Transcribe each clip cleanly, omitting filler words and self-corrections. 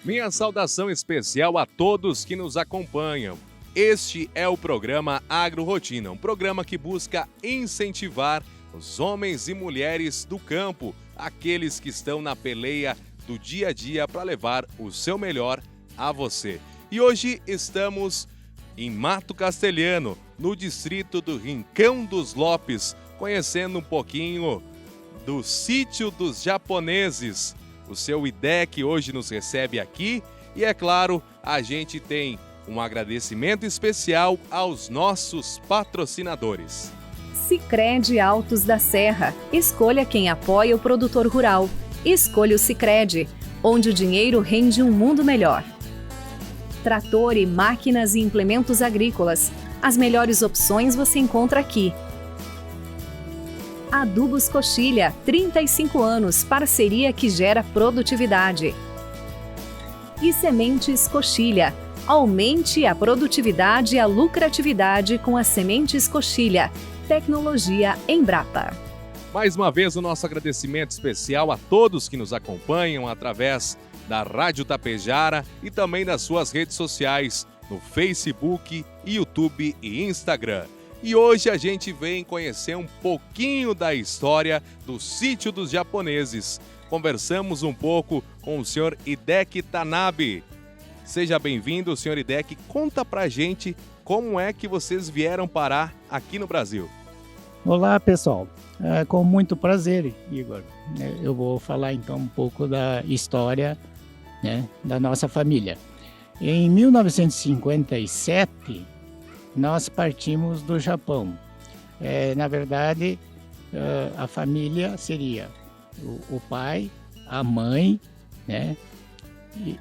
Minha saudação especial a todos que nos acompanham. Este é o programa Agrorotina, um programa que busca incentivar os homens e mulheres do campo, aqueles que estão na peleia do dia a dia para levar o seu melhor a você. E hoje estamos em Mato Castelhano, no distrito do Rincão dos Lopes, conhecendo um pouquinho do sítio dos japoneses. O seu IDEC hoje nos recebe aqui e, é claro, a gente tem um agradecimento especial aos nossos patrocinadores. Sicredi Altos da Serra. Escolha quem apoia o produtor rural. Escolha o Sicredi, onde o dinheiro rende um mundo melhor. Trator e máquinas e implementos agrícolas. As melhores opções você encontra aqui. Adubos Coxilha, 35 anos, parceria que gera produtividade. E Sementes Coxilha, aumente a produtividade e a lucratividade com as Sementes Coxilha, tecnologia Embrapa. Mais uma vez o nosso agradecimento especial a todos que nos acompanham através da Rádio Tapejara e também das suas redes sociais, no Facebook, YouTube e Instagram. E hoje a gente vem conhecer um pouquinho da história do sítio dos japoneses. Conversamos um pouco com o senhor Hideki Tanabe. Seja bem-vindo, senhor Hideki. Conta pra gente como é que vocês vieram parar aqui no Brasil. Olá, pessoal. Com muito prazer, Igor. Eu vou falar então um pouco da história, da nossa família. Em 1957, nós partimos do Japão. Na verdade, a família seria o pai, a mãe,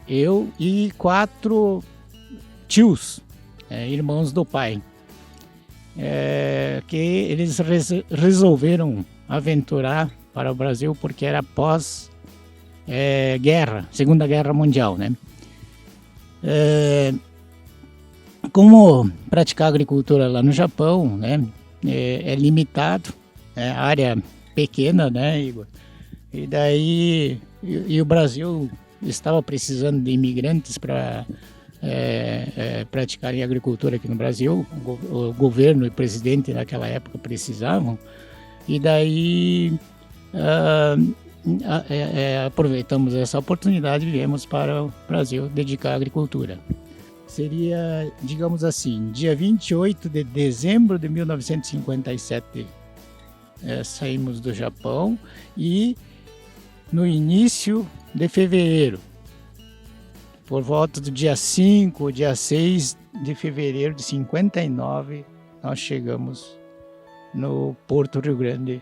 eu e 4 tios, irmãos do pai, que eles resolveram aventurar para o Brasil porque era pós-guerra, Segunda Guerra Mundial, Como praticar agricultura lá no Japão, é limitado, área pequena, Igor? E daí o Brasil estava precisando de imigrantes para praticarem agricultura aqui no Brasil. O governo e o presidente naquela época precisavam. E daí aproveitamos essa oportunidade e viemos para o Brasil dedicar à agricultura. Seria, digamos assim, dia 28 de dezembro de 1957 saímos do Japão e no início de fevereiro, por volta do dia 5, dia 6 de fevereiro de 59, nós chegamos no Porto Rio Grande,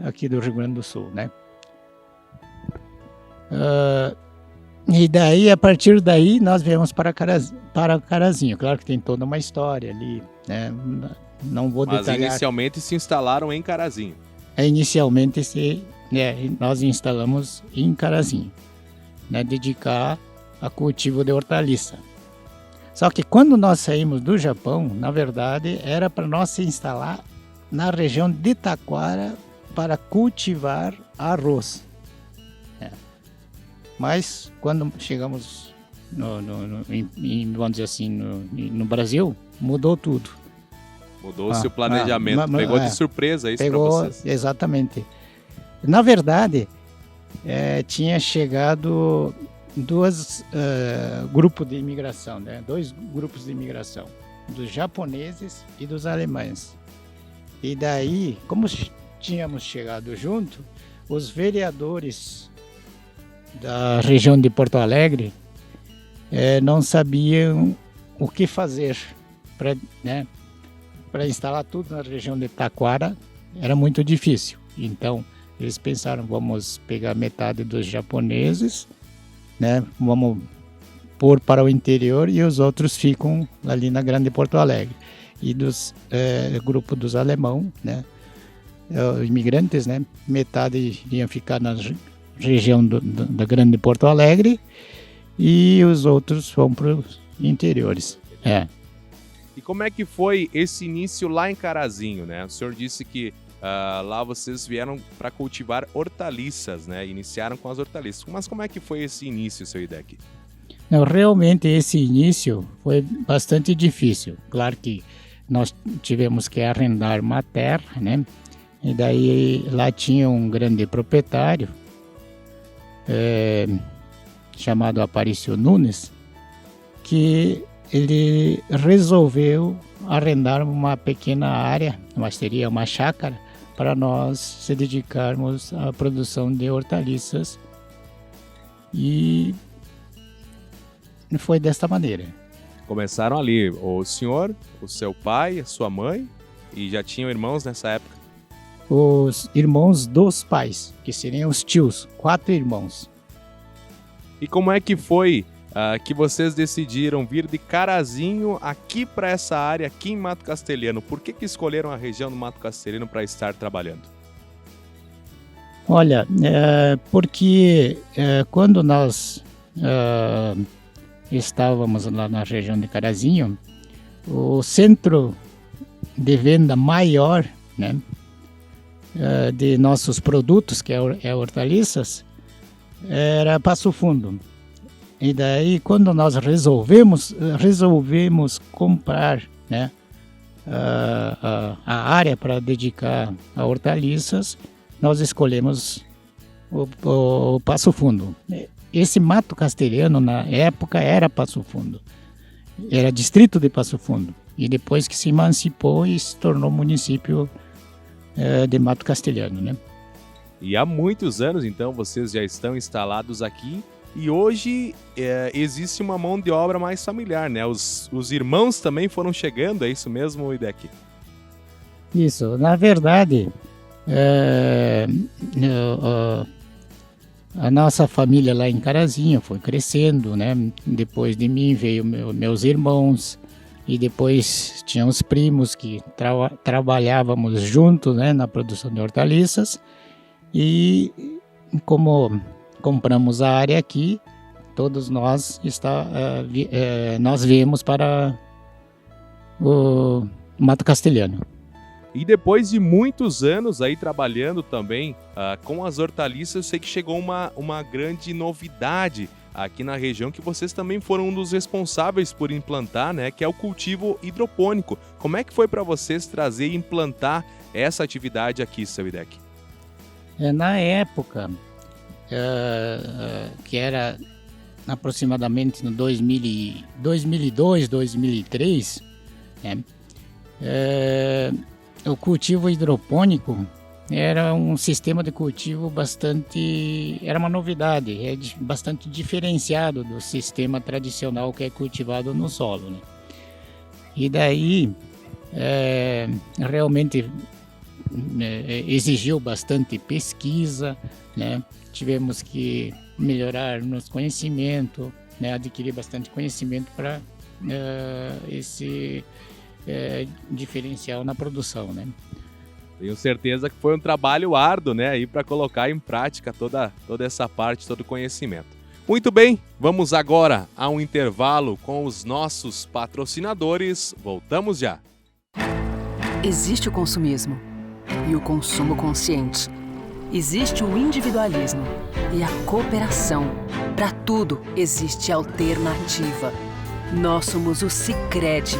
aqui do Rio Grande do Sul, E daí, a partir daí, nós viemos para Carazinho. Claro que tem toda uma história ali, Não vou detalhar. Mas inicialmente se instalaram em Carazinho. Inicialmente nós instalamos em Carazinho, dedicar a cultivo de hortaliça. Só que quando nós saímos do Japão, na verdade, era para nós se instalar na região de Taquara para cultivar arroz. Mas quando chegamos vamos dizer assim, no Brasil, mudou tudo. Mudou-se o planejamento, pegou de surpresa isso para vocês. Exatamente. Na verdade, tinha chegado dois grupos de imigração, dois grupos de imigração, dos japoneses e dos alemães. E daí, como tínhamos chegado junto, os vereadores da região de Porto Alegre não sabiam o que fazer para instalar tudo na região de Taquara. Era muito difícil. Então eles pensaram, vamos pegar metade dos japoneses, vamos pôr para o interior e os outros ficam ali na Grande Porto Alegre. E dos grupo dos alemão, imigrantes, metade iam ficar na região da Grande Porto Alegre e os outros vão para os interiores. E como é que foi esse início lá em Carazinho, O senhor disse que lá vocês vieram para cultivar hortaliças, né? Iniciaram com as hortaliças. Mas como é que foi esse início, seu IDEC? Não, realmente esse início foi bastante difícil. Claro que nós tivemos que arrendar uma terra, né? E daí lá tinha um grande proprietário chamado Aparício Nunes, que ele resolveu arrendar uma pequena área, seria uma chácara, para nós se dedicarmos à produção de hortaliças. E foi desta maneira. Começaram ali, o senhor, o seu pai, a sua mãe, e já tinham irmãos nessa época? Os irmãos dos pais, que seriam os tios, 4 irmãos. E como é que foi que vocês decidiram vir de Carazinho aqui para essa área, aqui em Mato Castelhano? Por que escolheram a região do Mato Castelhano para estar trabalhando? Olha, porque quando nós estávamos lá na região de Carazinho, o centro de venda maior, né, de nossos produtos, que é hortaliças, era Passo Fundo. E daí, quando nós resolvemos comprar, né, a área para dedicar a hortaliças, nós escolhemos o Passo Fundo. Esse Mato Castelhano, na época, era Passo Fundo. Era distrito de Passo Fundo. E depois que se emancipou e se tornou município de Mato Castelhano, né? E há muitos anos, então, vocês já estão instalados aqui. E hoje existe uma mão de obra mais familiar, né? Os irmãos também foram chegando, é isso mesmo, IDEC? Isso, na verdade, a nossa família lá em Carazinho foi crescendo, né? Depois de mim veio meus irmãos, e depois tinha os primos que trabalhávamos juntos, né, na produção de hortaliças. E como compramos a área aqui, todos nós nós viemos para o Mato Castelhano. E depois de muitos anos aí trabalhando também com as hortaliças, eu sei que chegou uma grande novidade aqui na região, que vocês também foram um dos responsáveis por implantar, né, que é o cultivo hidropônico. Como é que foi para vocês trazer e implantar essa atividade aqui, seu IDEC? Na época, que era aproximadamente no 2002, 2003, né, o cultivo hidropônico era um sistema de cultivo era uma novidade, bastante diferenciado do sistema tradicional que é cultivado no solo, né? E daí, realmente exigiu bastante pesquisa, né? Tivemos que melhorar nosso conhecimento, né? Adquirir bastante conhecimento para esse diferencial na produção, né? Tenho certeza que foi um trabalho árduo, né, aí para colocar em prática toda essa parte, todo o conhecimento. Muito bem, vamos agora a um intervalo com os nossos patrocinadores. Voltamos já. Existe o consumismo e o consumo consciente. Existe o individualismo e a cooperação. Para tudo existe alternativa. Nós somos o Sicredi,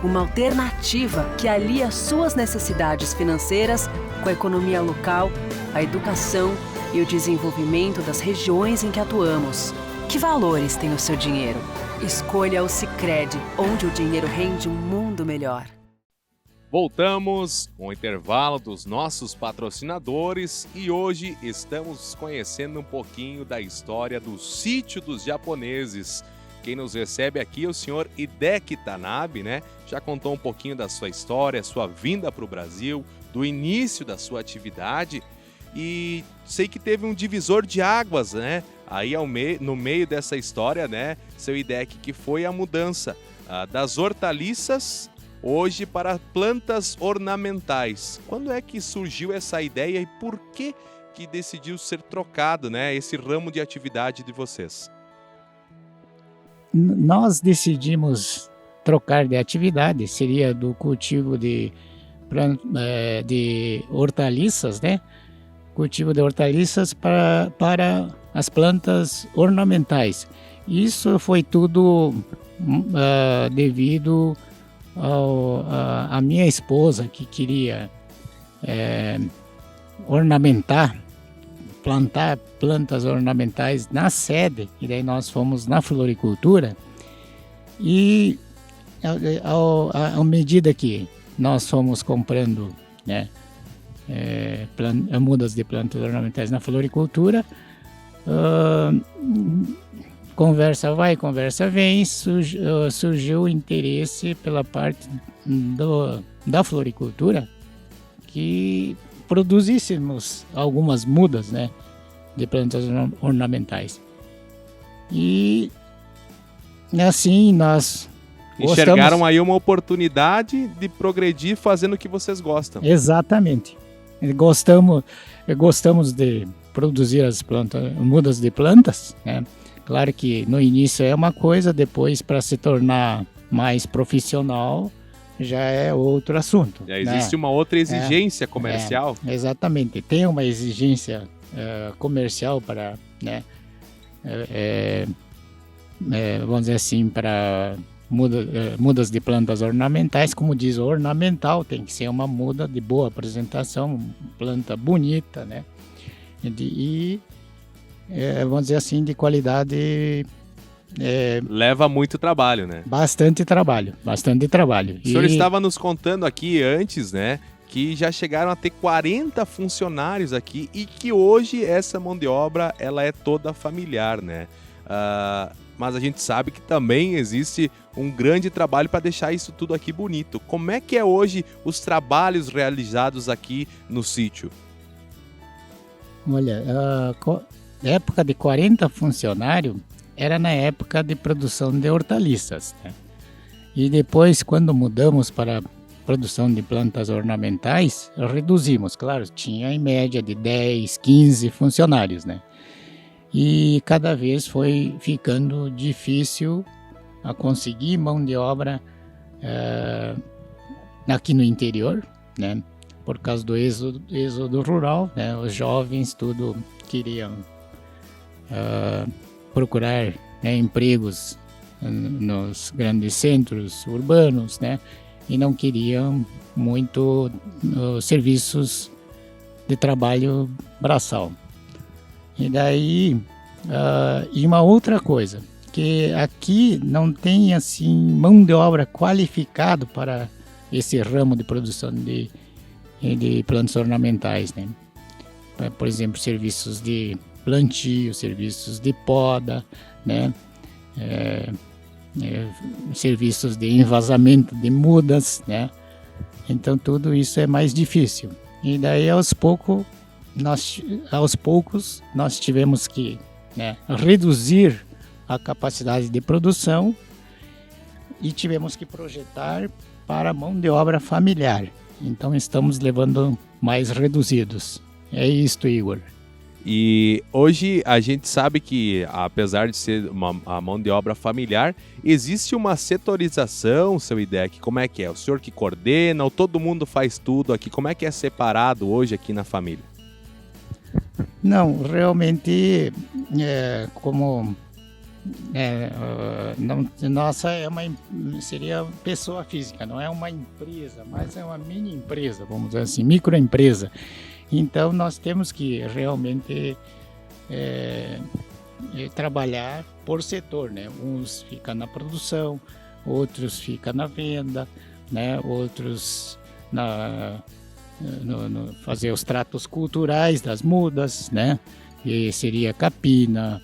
uma alternativa que alia suas necessidades financeiras com a economia local, a educação e o desenvolvimento das regiões em que atuamos. Que valores tem o seu dinheiro? Escolha o Sicredi, onde o dinheiro rende um mundo melhor. Voltamos com o intervalo dos nossos patrocinadores e hoje estamos conhecendo um pouquinho da história do Sítio dos Japoneses. Quem nos recebe aqui é o senhor IDEC Tanabe, né? Já contou um pouquinho da sua história, sua vinda para o Brasil, do início da sua atividade, e sei que teve um divisor de águas, né? Aí no meio dessa história, né, seu IDEC, que foi a mudança das hortaliças hoje para plantas ornamentais. Quando é que surgiu essa ideia e por que decidiu ser trocado, né, esse ramo de atividade de vocês? Nós decidimos trocar de atividade, seria do cultivo de de hortaliças, né? Cultivo de hortaliças para as plantas ornamentais. Isso foi tudo devido a minha esposa, que queria plantar plantas ornamentais na sede, e daí nós fomos na floricultura, e à medida que nós fomos comprando, né, mudas de plantas ornamentais na floricultura, conversa vai, conversa vem, surgiu o interesse pela parte da floricultura que produzíssemos algumas mudas, né, de plantas ornamentais. E assim nós enxergaram aí uma oportunidade de progredir fazendo o que vocês gostam. Exatamente. Gostamos de produzir as mudas de plantas, né? Claro que no início é uma coisa, depois, para se tornar mais profissional, já é outro assunto. Já existe, né, uma outra exigência comercial. Exatamente. Tem uma exigência comercial para, né, vamos dizer assim, para mudas de plantas ornamentais. Como diz, ornamental tem que ser uma muda de boa apresentação, planta bonita, né? Vamos dizer assim, de qualidade. Leva muito trabalho, né? Bastante trabalho. O senhor estava nos contando aqui antes, né, que já chegaram a ter 40 funcionários aqui e que hoje essa mão de obra ela é toda familiar, né? Mas a gente sabe que também existe um grande trabalho para deixar isso tudo aqui bonito. Como é que é hoje os trabalhos realizados aqui no sítio? Olha, a época de 40 funcionários era na época de produção de hortaliças, né? E depois, quando mudamos para a produção de plantas ornamentais, reduzimos. Claro, tinha em média de 10, 15 funcionários, né? E cada vez foi ficando difícil a conseguir mão de obra aqui no interior, né? Por causa do êxodo rural, né? Os jovens tudo queriam procurar, né, empregos nos grandes centros urbanos, né? E não queriam muito serviços de trabalho braçal. E daí, e uma outra coisa, que aqui não tem assim mão de obra qualificado para esse ramo de produção de plantas ornamentais, né? Por exemplo, serviços de plantio, serviços de poda, né? Serviços de envasamento de mudas, né? Então tudo isso é mais difícil. E daí aos poucos nós tivemos que, né, reduzir a capacidade de produção e tivemos que projetar para a mão de obra familiar. Então estamos levando mais reduzidos. É isto, Igor. E hoje a gente sabe que, apesar de ser a mão de obra familiar, existe uma setorização, seu IDEC. Como é que é? O senhor que coordena ou todo mundo faz tudo aqui? Como é que é separado hoje aqui na família? Não, realmente, nossa seria pessoa física, não é uma empresa, mas é uma mini empresa, vamos dizer assim, microempresa. Então nós temos que realmente trabalhar por setor, né? Uns ficam na produção, outros ficam na venda, né? Outros fazer os tratos culturais das mudas, né? Que seria capina,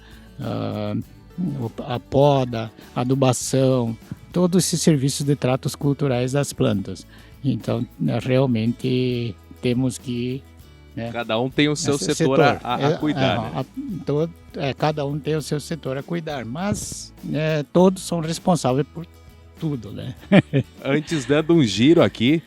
a poda, adubação, todos esses serviços de tratos culturais das plantas. Então realmente temos que, né, cada um tem o seu setor a cuidar. Né? Cada um tem o seu setor a cuidar, mas todos são responsáveis por tudo, né? Antes, dando um giro aqui,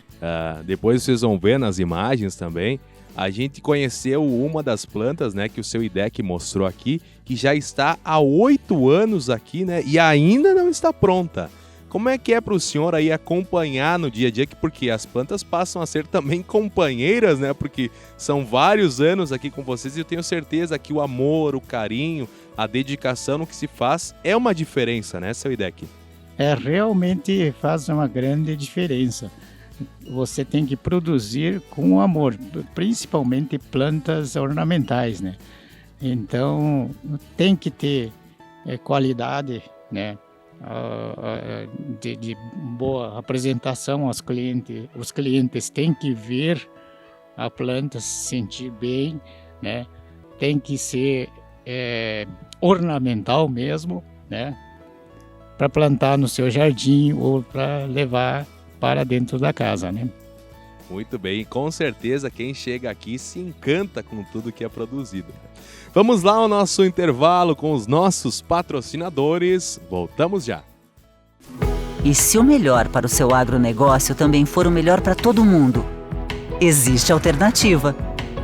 depois vocês vão ver nas imagens também, a gente conheceu uma das plantas, né, que o seu IDEC mostrou aqui, que já está há 8 anos aqui, né, e ainda não está pronta. Como é que é para o senhor aí acompanhar no dia a dia? Porque as plantas passam a ser também companheiras, né? Porque são vários anos aqui com vocês e eu tenho certeza que o amor, o carinho, a dedicação no que se faz é uma diferença, né, seu Idec? Realmente faz uma grande diferença. Você tem que produzir com amor, principalmente plantas ornamentais, né? Então, tem que ter qualidade, né? De boa apresentação aos clientes. Os clientes têm que ver a planta, se sentir bem, né? Tem que ser ornamental mesmo, né? Para plantar no seu jardim ou para levar para dentro da casa, né? Muito bem, com certeza quem chega aqui se encanta com tudo que é produzido. Vamos lá ao nosso intervalo com os nossos patrocinadores. Voltamos já. E se o melhor para o seu agronegócio também for o melhor para todo mundo? Existe alternativa.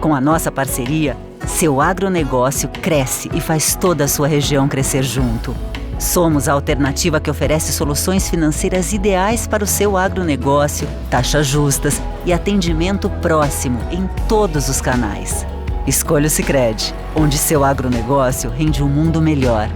Com a nossa parceria, seu agronegócio cresce e faz toda a sua região crescer junto. Somos a alternativa que oferece soluções financeiras ideais para o seu agronegócio, taxas justas e atendimento próximo em todos os canais. Escolha o Sicredi, onde seu agronegócio rende um mundo melhor.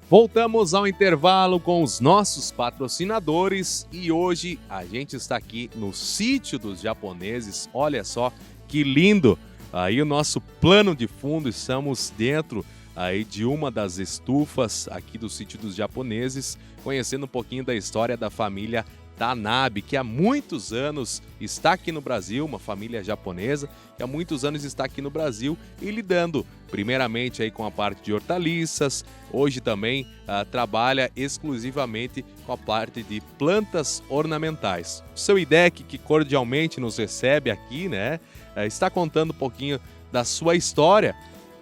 Voltamos ao intervalo com os nossos patrocinadores e hoje a gente está aqui no sítio dos japoneses. Olha só que lindo! Aí o nosso plano de fundo, estamos dentro aí de uma das estufas aqui do sítio dos japoneses, conhecendo um pouquinho da história da família Tanabe, que há muitos anos está aqui no Brasil, uma família japonesa que há muitos anos está aqui no Brasil e lidando primeiramente aí com a parte de hortaliças, hoje também trabalha exclusivamente com a parte de plantas ornamentais. O seu Idec, que cordialmente nos recebe aqui, né, está contando um pouquinho da sua história.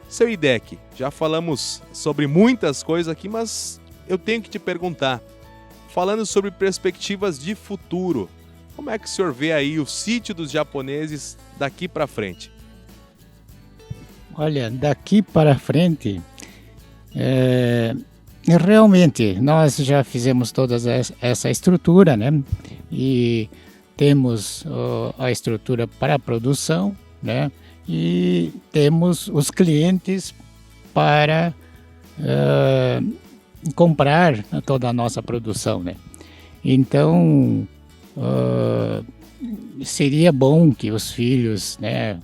Seu Idec, já falamos sobre muitas coisas aqui, mas eu tenho que te perguntar, falando sobre perspectivas de futuro, como é que o senhor vê aí o sítio dos japoneses daqui para frente? Olha, daqui para frente, realmente nós já fizemos toda essa estrutura, né? E temos a estrutura para a produção, né? E temos os clientes para comprar toda a nossa produção, né? Então, seria bom que os filhos, né,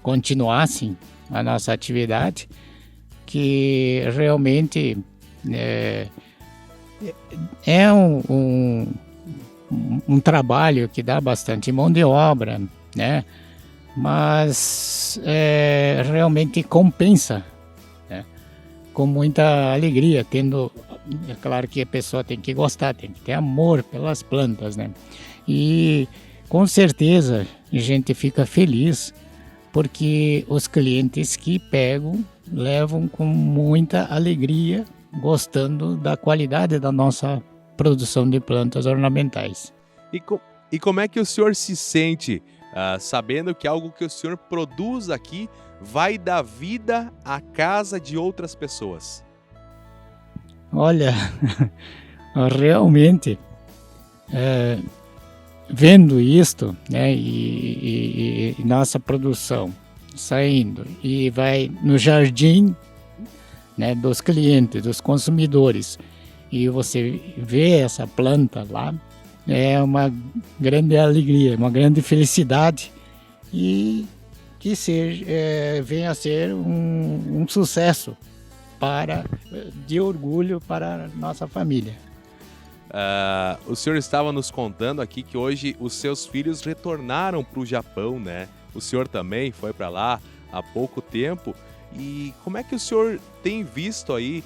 continuassem a nossa atividade, que realmente é um trabalho que dá bastante mão de obra, né? Mas realmente compensa, né? Com muita alegria, tendo, é claro que a pessoa tem que gostar, tem que ter amor pelas plantas, né? E com certeza a gente fica feliz porque os clientes que pegam levam com muita alegria, gostando da qualidade da nossa produção de plantas ornamentais. E como é que o senhor se sente sabendo que algo que o senhor produz aqui vai dar vida à casa de outras pessoas? Olha, realmente, vendo isto, né, e nossa produção saindo e vai no jardim, né, dos clientes, dos consumidores, e você vê essa planta lá, é uma grande alegria, uma grande felicidade e que venha a ser um sucesso de orgulho para a nossa família. O senhor estava nos contando aqui que hoje os seus filhos retornaram para o Japão, né? O senhor também foi para lá há pouco tempo. E como é que o senhor tem visto aí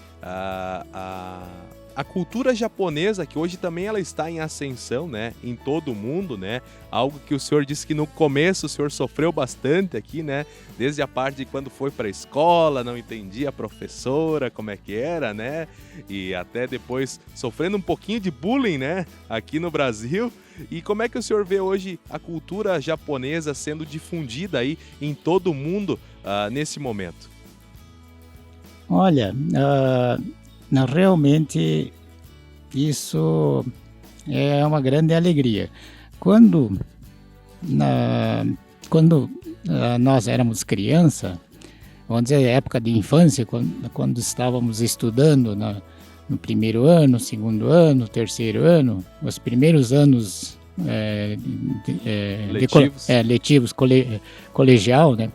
a cultura japonesa, que hoje também ela está em ascensão, né, em todo o mundo, né? Algo que o senhor disse que no começo o senhor sofreu bastante aqui, né? Desde a parte de quando foi para a escola, não entendia a professora, como é que era, né? E até depois sofrendo um pouquinho de bullying, né, aqui no Brasil. E como é que o senhor vê hoje a cultura japonesa sendo difundida aí em todo o mundo nesse momento? Olha, realmente isso é uma grande alegria. Quando nós éramos criança, vamos dizer, época de infância, quando estávamos estudando no primeiro ano, segundo ano, terceiro ano, os primeiros anos letivos colegial, né?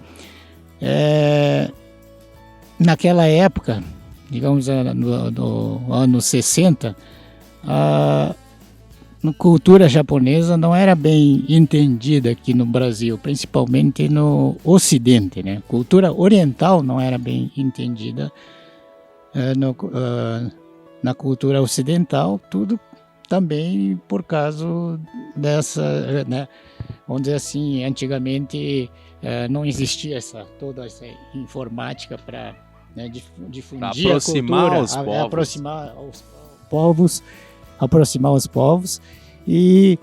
Naquela época, digamos, no ano 60, a cultura japonesa não era bem entendida aqui no Brasil, principalmente no Ocidente, né? Cultura oriental não era bem entendida na cultura ocidental, tudo também por causa dessa, né? Vamos dizer assim, antigamente não existia toda essa informática para, né, difundir aproximar a cultura, aproximar os povos e,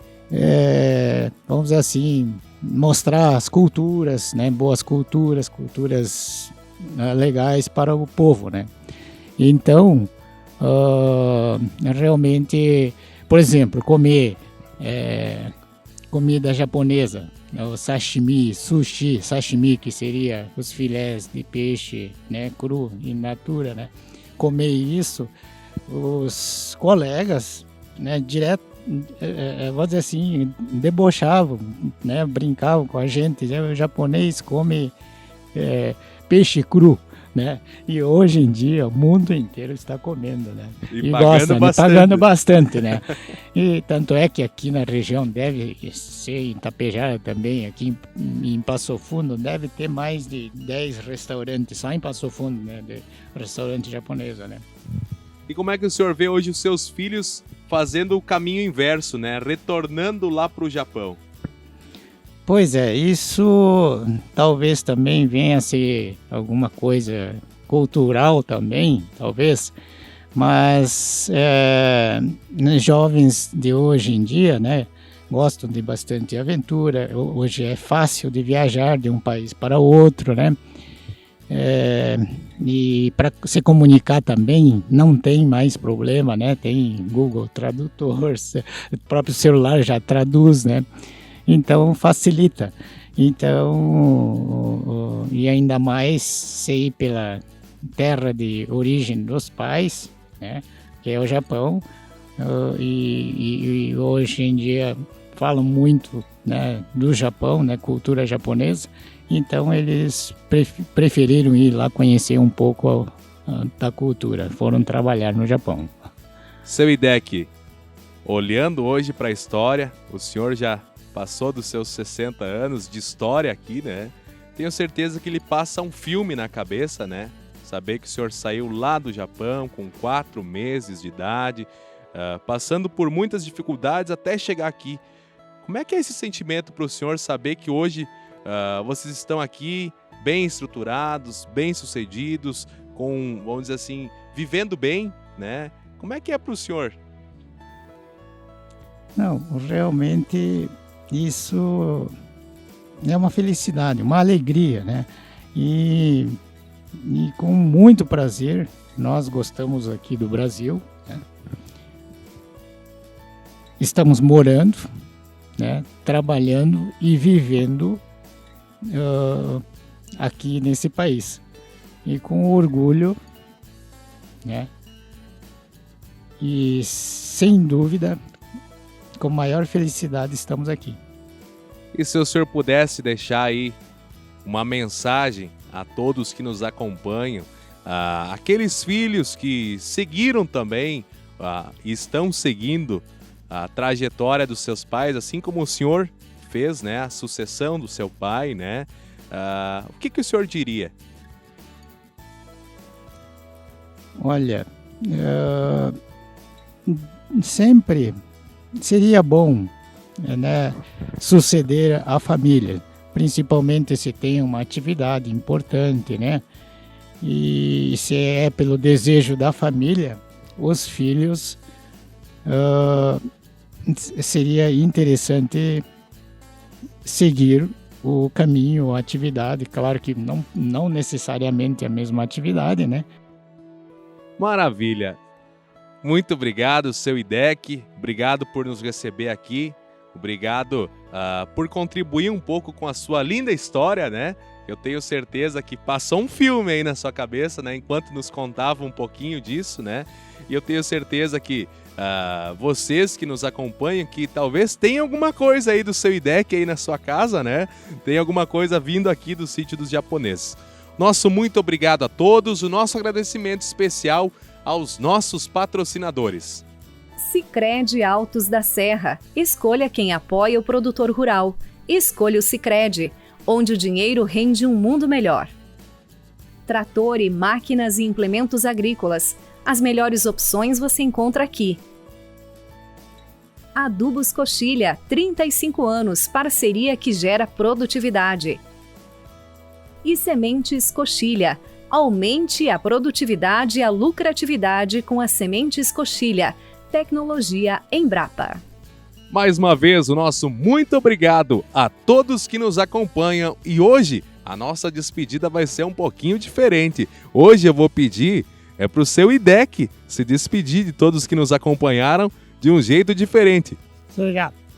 vamos dizer assim, mostrar as culturas, né, boas culturas legais para o povo, né? Então, realmente, por exemplo, comer comida japonesa, o sashimi, sushi, sashimi, que seria os filés de peixe, né, cru, in natura, né? Comer isso, os colegas, né, vou dizer assim, debochavam, né, brincavam com a gente, né? O japonês come peixe cru, né? E hoje em dia o mundo inteiro está comendo, né? E gosta, pagando bastante, né? E tanto é que aqui na região deve ser, em Tapejara também, aqui em Passo Fundo, deve ter mais de 10 restaurantes, só em Passo Fundo, né? De restaurante japonês, né? E como é que o senhor vê hoje os seus filhos fazendo o caminho inverso, né? Retornando lá para o Japão? Pois é, isso talvez também venha a ser alguma coisa cultural também, talvez, mas jovens de hoje em dia, né, gostam de bastante aventura. Hoje é fácil de viajar de um país para outro, né? E para se comunicar também não tem mais problema, né? Tem Google Tradutor, o próprio celular já traduz, né? Então facilita. Então, e ainda mais se ir pela terra de origem dos pais, né? Que é o Japão, e hoje em dia falam muito, né, do Japão, né, cultura japonesa. Então eles preferiram ir lá conhecer um pouco da cultura, foram trabalhar no Japão. Seu Hideki, olhando hoje para a história, o senhor já passou dos seus 60 anos de história aqui, né? Tenho certeza que lhe passa um filme na cabeça, né? Saber que o senhor saiu lá do Japão com 4 meses de idade, passando por muitas dificuldades até chegar aqui. Como é que é esse sentimento para o senhor saber que hoje vocês estão aqui bem estruturados, bem sucedidos, com, vamos dizer assim, vivendo bem, né? Como é que é para o senhor? Não, realmente isso é uma felicidade, uma alegria, né? E com muito prazer, nós gostamos aqui do Brasil, né? Estamos morando, né? Trabalhando e vivendo aqui nesse país. E com orgulho, né? E sem dúvida, com maior felicidade estamos aqui. E se o senhor pudesse deixar aí uma mensagem a todos que nos acompanham, aqueles filhos que seguiram também, estão seguindo a trajetória dos seus pais, assim como o senhor fez, né, a sucessão do seu pai, né? O que o senhor diria? Olha, sempre seria bom, né, suceder a família, principalmente se tem uma atividade importante, né? E se é pelo desejo da família, os filhos, seria interessante seguir o caminho, a atividade. Claro que não necessariamente a mesma atividade, né? Maravilha! Muito obrigado, seu IDEC. Obrigado por nos receber aqui. Obrigado por contribuir um pouco com a sua linda história, né? Eu tenho certeza que passou um filme aí na sua cabeça, né? Enquanto nos contava um pouquinho disso, né? E eu tenho certeza que vocês que nos acompanham, que talvez tenha alguma coisa aí do seu IDEC aí na sua casa, né? Tem alguma coisa vindo aqui do Sítio dos Japoneses. Nosso muito obrigado a todos. O nosso agradecimento especial aos nossos patrocinadores. Sicredi Altos da Serra. Escolha quem apoia o produtor rural. Escolha o Sicredi, onde o dinheiro rende um mundo melhor. Trator e máquinas e implementos agrícolas. As melhores opções você encontra aqui. Adubos Coxilha, 35 anos, parceria que gera produtividade. E Sementes Coxilha. Aumente a produtividade e a lucratividade com as Sementes Coxilha. Tecnologia Embrapa. Mais uma vez, o nosso muito obrigado a todos que nos acompanham. E hoje, a nossa despedida vai ser um pouquinho diferente. Hoje eu vou pedir para o seu IDEC se despedir de todos que nos acompanharam de um jeito diferente.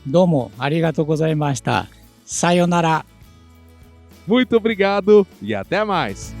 Domo, arigatou gozaimashita. Sayonara. Muito obrigado e até mais.